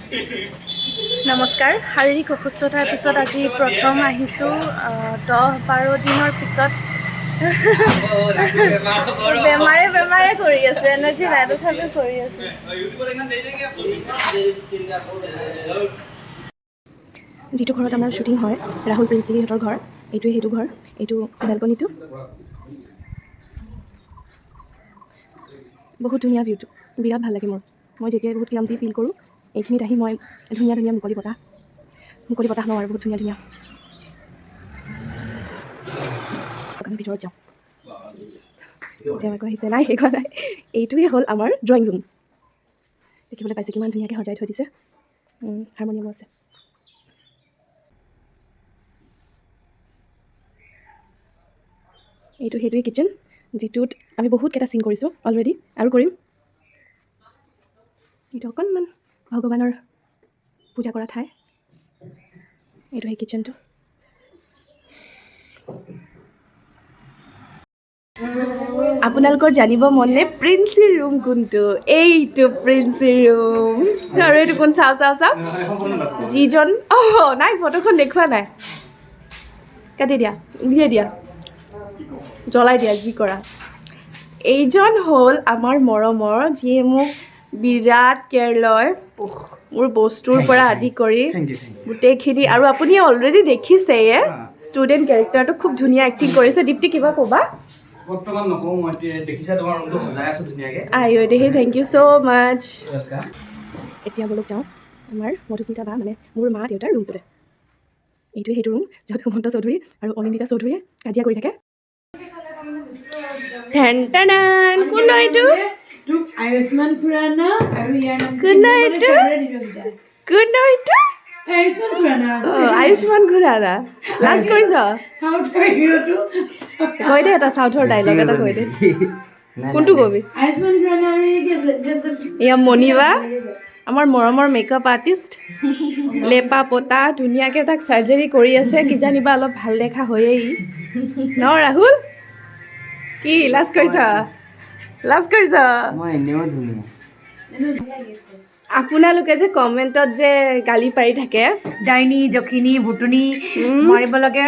নমস্কাৰ। শাৰীৰিক অসুস্থতাৰ পিছত আজি প্ৰথম আহিছোঁ 10-12 দিনৰ পিছত। বেমাৰে কৰি আছোঁ, এনাৰ্জি নাই তথাপিও কৰি আছোঁ। যিটো ঘৰত আমাৰ শ্বুটিং হয়, ৰাহুল প্ৰিন্সিহঁতৰ ঘৰ, এইটোৱে সেইটো ঘৰ, এইটো বেলকনিটো। বহুত ধুনীয়া ভিউটো, বিৰাট ভাল লাগে মোৰ। মই যেতিয়াই বহুত ক্লামজি ফিল কৰোঁ, এইখিনিত আহি মই ধুনীয়া মুকলি বতাহ লওঁ আৰু বহুত ধুনীয়া। আমি ভিতৰত যাওঁ। এতিয়া আকৌ আহিছে, নাই সেইখন নাই। এইটোৱে হ'ল আমাৰ ড্ৰয়িং ৰুম। দেখিবলৈ পাইছে কিমান ধুনীয়াকৈ সজাই থৈ দিছে। হাৰমনিয়ামো আছে। সেইটোৱে কিটচেন, যিটোত আমি বহুতকেইটা চিন কৰিছোঁ অলৰেডি আৰু কৰিম। এইটো অকণমান ভগৱানৰ পূজা কৰা ঠাই। এইটো সেই কিটচেনটো। আপোনালোকৰ জানিব মনে প্ৰিন্সিৰ ৰুম কোনটো? এইটো প্ৰিন্সিৰ ৰুম। আৰু এইটো কোন? চাওঁ। যিজন নাই ফটোখন দেখুওৱা নাই। কাটি দিয়া, দিয়া জ্বলাই দিয়া, যি কৰা। এইজন হ'ল আমাৰ মৰমৰ, যিয়ে মোক বিৰাট কেয়াৰ লয় মোৰ বস্তুৰ পৰা আদি কৰি গোটেইখিনি। আৰু আপুনি অলৰেডি দেখিছেই ষ্টুডেণ্ট কেৰেক্টাৰটো খুব ধুনীয়া এক্টিং কৰিছে। দীপ্তি কিবা ক'বা? বৰ্তমান নকওঁ, মই দেখিছা তোমাৰ ৰুমটো সজাই আছোঁ ধুনীয়াকৈ। দেহি থেংক ইউ ছ' মাছ। এতিয়া বলক যাওঁ আমাৰ মধুস্মিতা বা মানে মোৰ মা দেউতাৰ ৰুমটোলৈ। এইটোৱে সেইটো ৰুম য'ত সুমন্ত চৌধুৰী আৰু অনিন্দিতা চৌধুৰীয়ে কাজিয়া কৰি থাকে। কোন এইটো? আয়ুষ্মান খুৰানা আৰু ইয়াৰ কোন এইটো? আয়ুষ্মান খুৰানা। আয়ুষ্মান খুৰানা। লাঞ্চ কৰিছ? চাউথৰ হিৰোটো কৈ দে এটা চাউথৰ ডাইলগ এটা কৈ দে। কোনটো কবি? আয়ুষ্মান খুৰানা আৰু এই কি আছিলে? এয়া মণিবা, আমাৰ মৰমৰ মেকআপ আৰ্টিষ্ট। লেপা পতা ধুনীয়াকৈ তাক চাৰ্জাৰী কৰি আছে, কিজানিবা অলপ ভাল দেখা হয়েই ন ৰাহুল? কি লাজ কৰিছ? মই এনেও ধুনীয়া। আপোনালোকে যে কমেণ্টত যে গালি পাৰি থাকে, ডাইনী জখিনী ভুটুনি মাৰিব লাগে,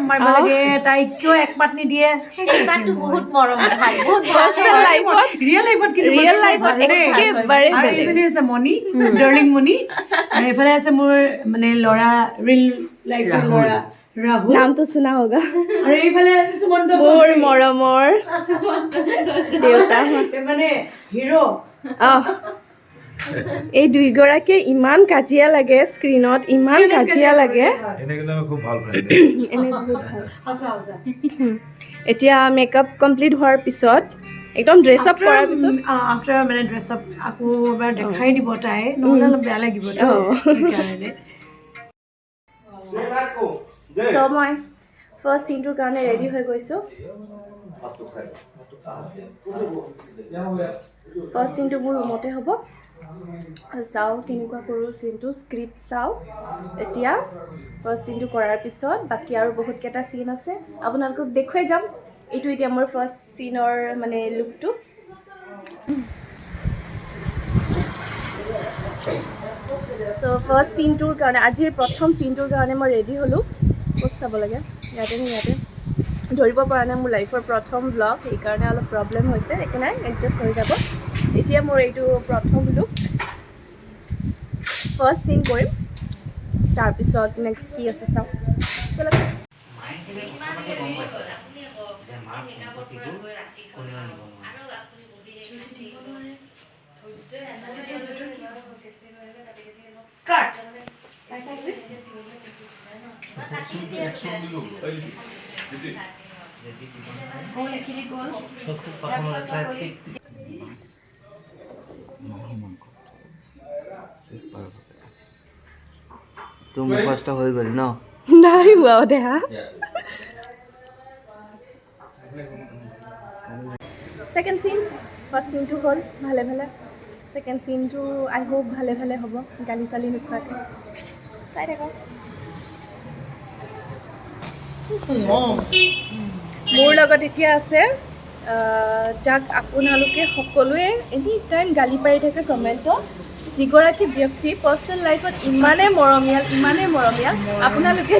মাৰিব লাগে, তাইক কিয় একমাত নিদিয়ে? বহুত মৰম ৰিয়েল লাইফত একেবাৰে আৰু এইজনী হৈছে মণি, ডাৰ্লিং মণি। আৰু এইফালে আছে মোৰ মানে ল'ৰা, ৰিয়েল লাইফৰ ল'ৰা ৰাহুল। নামটো শুনা হোগা। আৰু এইফালে আছে সুমন্ত মোৰ মৰমৰ দেউতা মানে হিৰো। এই দুইগৰাকীয়ে ইমান কাজিয়া লাগে স্ক্ৰীণত, ইমান কাজিয়া লাগে। এতিয়া মেকআপ কমপ্লিট হোৱাৰ পিছত, একদম ড্ৰেছ আপ কৰাৰ পিছত, আফটাৰ মানে ড্ৰেছ আপ আকৌ এবাৰ দেখাই দিব তাই, নহ'লে অলপ বেয়া লাগিব সেইকাৰণে। চ' মই ফাৰ্ষ্ট চিনটোৰ কাৰণে ৰেডি হৈ গৈছোঁ। ফাৰ্ষ্ট চিনটো মোৰ ৰুমতে হ'ব। চাওঁ কেনেকুৱা কৰোঁ চিনটো, স্ক্ৰিপ্ট চাওঁ। এতিয়া ফাৰ্ষ্ট চিনটো কৰাৰ পিছত বাকী আৰু বহুতকেইটা চিন আছে, আপোনালোকক দেখুৱাই যাম। এইটো এতিয়া মোৰ ফাৰ্ষ্ট চিনৰ মানে লুকটো। চ' ফাৰ্ষ্ট চিনটোৰ কাৰণে, আজিৰ প্ৰথম চিনটোৰ কাৰণে মই ৰেডি হ'লোঁ। ক'ত চাব লাগে? ইয়াতে ধৰিব পৰা নাই মোৰ লাইফৰ প্ৰথম ব্লগ, সেইকাৰণে অলপ প্ৰব্লেম হৈছে। একো নাই, এডজাষ্ট হৈ যাব। এতিয়া মোৰ এইটো প্ৰথম লুক, ফাৰ্ষ্ট চিন কৰিম, তাৰপিছত নেক্সট কি আছে চাওঁ। তোৰ মুখস্থ হৈ গ'ল ন? নাই হোৱা দেহা। ছেকেণ্ড চিন, ফাৰ্ষ্ট চিনটো হ'ল ভালে। ছেকেণ্ড চিনটো আই হোপ ভালে হ'ব, গালি চালি নোখোৱাকৈ। চাই থাকক। মোৰ লগত এতিয়া আছে যাক আপোনালোকে সকলোৱে এনি টাইম গালি পাৰি থাকে কমেণ্টত, যিগৰাকী ব্যক্তি পাৰ্চনেল লাইফত ইমানেই মৰমীয়াল আপোনালোকে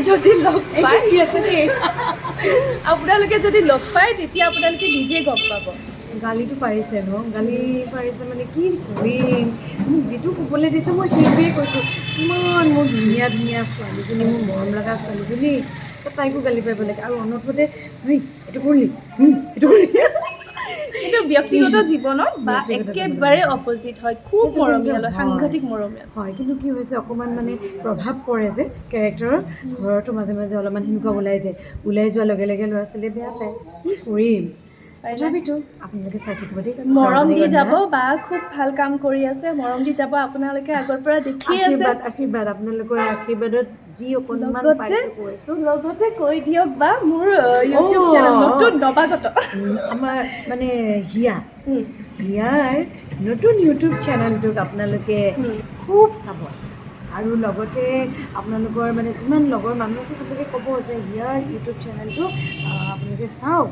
যদি লগ পায় তেতিয়া আপোনালোকে নিজে গম পাব। গালিটো পাৰিছে ন, গালি পাৰিছে মানে কি কৰিম, মোক যিটো ক'বলৈ দিছে মই সেইটোৱে কৈছোঁ। ইমান মোৰ ধুনীয়া ধুনীয়া ছোৱালীজনী, মোৰ মৰম লগা ছোৱালীজনী, তাইকো গালি পাৰিব লাগে আৰু অনবৰতে এইটো কৰিলি এইটো কৰিলি। কিন্তু ব্যক্তিগত জীৱনত বা একেবাৰে অপজিট হয়, খুব মৰমীয়াল হয়, সাংঘাতিক মৰমীয়াল হয়। কিন্তু কি হৈছে অকণমান মানে প্ৰভাৱ পৰে যে কেৰেক্টাৰৰ, ঘৰতো মাজে মাজে অলপমান সেনেকুৱা ওলাই যোৱাৰ লগে লগে ল'ৰা ছোৱালীয়ে বেয়া পায়, কি কৰিম। তথাপিতো আপোনালোকে চাই থাকিব দেই, মৰম দি যাব ৰজনীগন্ধা। বা খুব ভাল কাম কৰি আছে, মৰম দি যাব, আপোনালোকে আগৰ পৰা দেখিয়ে আছে। আশীৰ্বাদ আপোনালোকৰ আশীৰ্বাদত যি অকণমান পাইছোঁ কৈছোঁ। লগতে কৈ দিয়ক বা মোৰ ইউটিউব চেনেল নতুন নৱাগত আমাৰ মানে হিয়াৰ নতুন ইউটিউব চেনেলটোক আপোনালোকে খুব চাব আৰু লগতে আপোনালোকৰ মানে যিমান লগৰ মানুহ আছে চবকে ক'ব যে হিয়াৰ ইউটিউব চেনেলটো আপোনালোকে চাওক,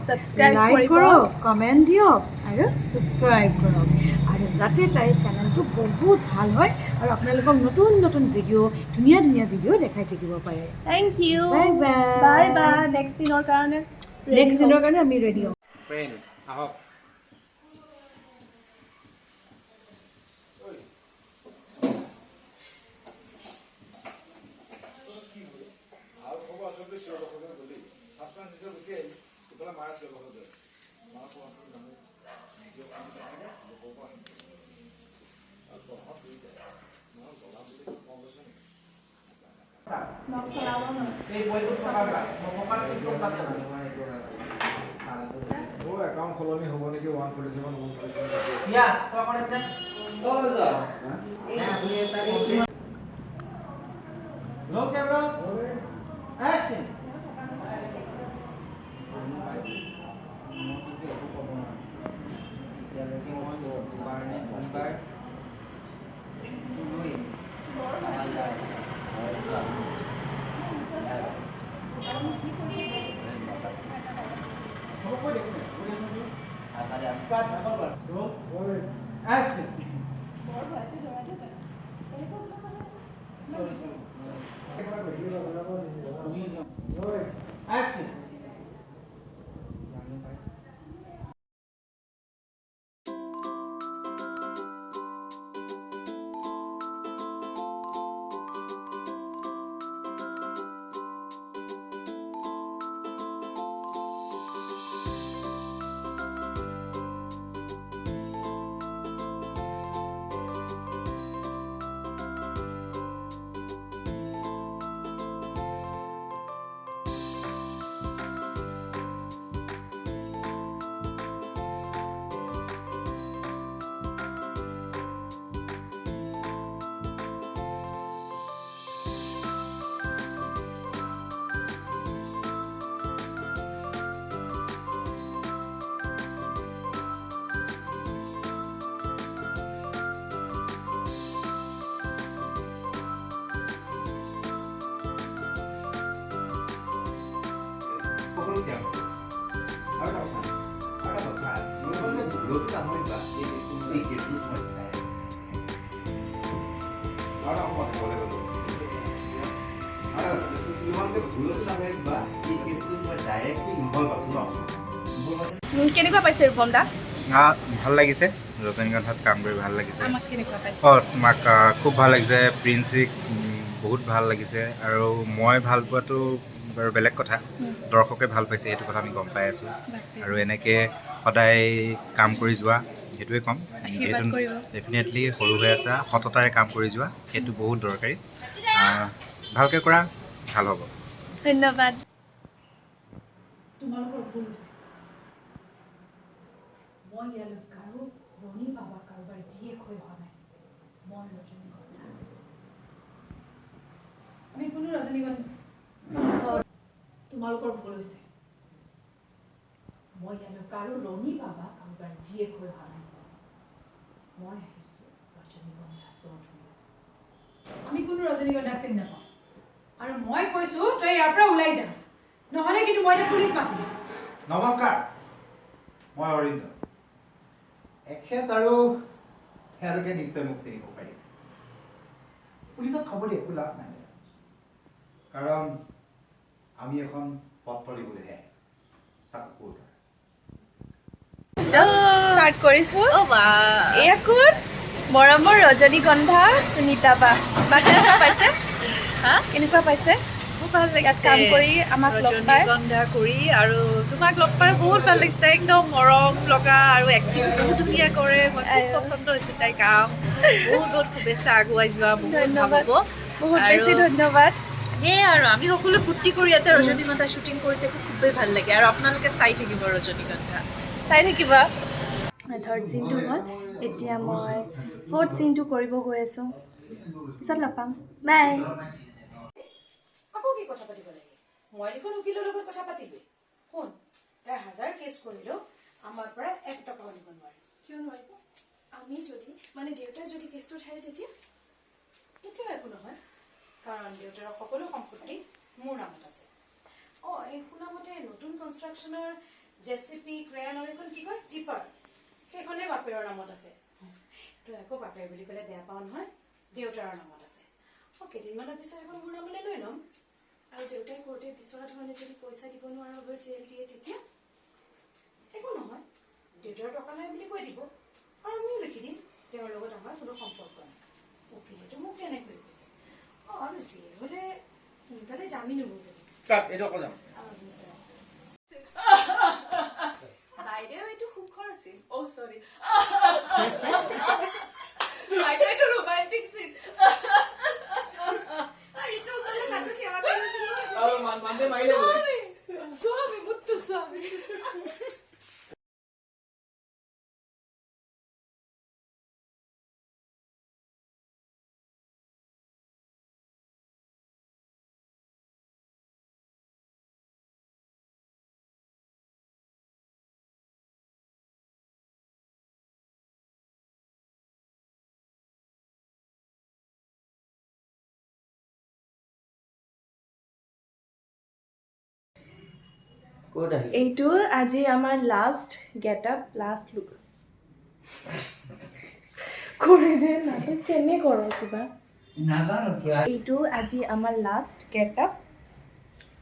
লাইক কৰক, কমেণ্ট দিয়ক আৰু ছাবস্ক্ৰাইব কৰক, আৰু যাতে তাইৰ চেনেলটো বহুত ভাল হয় আৰু আপোনালোকক নতুন নতুন ভিডিঅ', ধুনীয়া ধুনীয়া ভিডিঅ' দেখাই থাকিব পাৰে। Thank you, bye bye. Next দিনৰ কাৰণে আমি ৰেডি হ'ম। আহক। একাউণ্ট সলনি হ'ব নেকি? কেনেকুৱা পাইছে ৰূপম দা? ভাল লাগিছে, ৰজনীগন্ধাত কাম কৰি ভাল লাগিছে। তোমাক খুব ভাল লাগিছে, প্ৰিন্সিক বহুত ভাল লাগিছে, আৰু মই ভাল পোৱাটো বাৰু বেলেগ কথা, দৰ্শকে ভাল পাইছে সেইটো কথা আমি গম পাই আছোঁ। আৰু এনেকৈ সদায় কাম কৰি যোৱা, সেইটোৱে ক'ম। সেইটো ডেফিনেটলি সৰু হৈ আছা, সততাৰে কাম কৰি যোৱা, সেইটো বহুত দৰকাৰী। ভালকৈ কৰা, ভাল হ'ব। ধন্যবাদ। মই ইয়ালৈ কাৰো ৰণী বাবা কাৰোবাৰ জীয়েক হৈ অহা নাই। মই ৰজনীগন্ধা। আমি কোনো ৰজনীগন্ধা, তোমালোকৰ ভুল হৈছে। মই ইয়ালৈ কাৰো ৰণী বাবা কাৰোবাৰ জীয়েক হৈ অহা নাই। মই আহিছোঁ ৰজনীগন্ধা চৌধুৰী। আমি কোনো ৰজনীগন্ধাক চিনি নাপাওঁ, আৰু মই কৈছোঁ তই ইয়াৰ পৰা ওলাই যা, নহ'লে কিন্তু মই এতিয়া পুলিচ মাতিম। নমস্কাৰ, মই অৰিন্দ। এখেত আৰু তেওঁলোকে নিশ্চয় মোক চিনিব পাৰিছে। পুলিচত খবৰ দিয়ে একো লাভ নাই কাৰণ আমি এখন পত্ৰ দিবলৈহে তাক ক'ত ষ্টাৰ্ট কৰিছোঁ এয়া কোন মৰমৰ ৰজনীগন্ধা সুনীতা বা কেনেকুৱা পাইছে কেনেকুৱা পাইছে খুব ভাল লাগিছে কাম কৰি আমাক লগ পাই ৰজনীগন্ধা কৰি আৰু তোমাক লগ পাই বহুত ভাল লাগিছে একদম মৰম লগা আৰু এক্টিং বহুত ধুনীয়া কৰে মই খুব পচন্দ হৈছে তাইৰ কাম বহুত বহুত শুভেচ্ছা আগুৱাই যোৱা বহুত ভাল ধন্যবাদ হ'ব বহুত বেছি ধন্যবাদ সেয়াই আৰু আমি সকলোৱে ফূৰ্তি কৰি ইয়াতে ৰজনীগন্ধা শ্বুটিং কৰি থাকোঁ খুবেই ভাল লাগে আৰু আপোনালোকে চাই থাকিব ৰজনীগন্ধা চাই থাকিবা থাৰ্ড চিনটো হ'ল এতিয়া মই ফ'ৰ্থ চিনটো কৰিব গৈ আছোঁ পিছত লগ পাম বাই আকৌ কি কথা পাতিব লাগে মই দেখোন উকিলৰ লগত কথা পাতিলোঁ শুন তাই 1000 কেছ কৰিলেও আমাৰ পৰা 1 টকাও দিব নোৱাৰে কিয় নোৱাৰিব আমি যদি মানে দেউতাই যদি কেছটো উঠাই তেতিয়া তেতিয়াও একো নহয় কাৰণ দেউতাৰ সকলো সম্পত্তি মোৰ নামত আছে এই শুনামতে নতুন কনষ্ট্ৰাকশ্যনৰ জেচিপি ক্ৰেন আৰু এখন কি কয় টিপাৰ সেইখনে বাপেৰৰ নামত আছে তই আকৌ বাপেৰ বুলি ক'লে বেয়া পাওঁ নহয় দেউতাৰৰ নামত আছে কেইদিনমানৰ পিছত এখন মোৰ নামলৈ লৈ ল'ম আৰু দেউতাই কোৰ্টে বিচৰা ধৰণে যদি পইচা দিব নোৱাৰা হৈ জেল দিয়ে তেতিয়া একো নহয় দেউতাৰ টকা নাই বুলি কৈ দিব আৰু আমিও লিখি দিম তেওঁৰ লগত আমাৰ কোনো সম্পৰ্ক নাই উকিলেতো মোক তেনেকৈ কৈছে আৰু জেল হ'লে সোনকালে জামিন হ'ব যে বাইদেউ এইটো সুখৰ আছিল চৰি বাইদেউ এইটো ৰোমান্টিক চিন স্বামী মুত্তু স্বামী এইটো আজি আমাৰ last get up last look কৰি দে না কেনে কৰ কিবা এইটো আজি আমাৰ লাষ্ট গেট আপ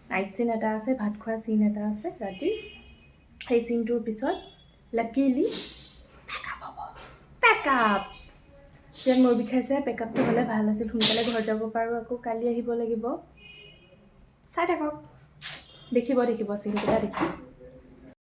নাইট চিন এটা আছে ভাত খোৱা চিন এটা আছে ৰাতিৰ সেই চিনটোৰ পিছত লাকিলি পেকআপ হ'ব পেকআপ যেন মোৰ বিষাইছে পেকআপটো হ'লে ভাল আছিল সোনকালে ঘৰ যাব পাৰোঁ আকৌ কালি আহিব লাগিব চাই থাকক দেখিব চিনকেইটা দেখিব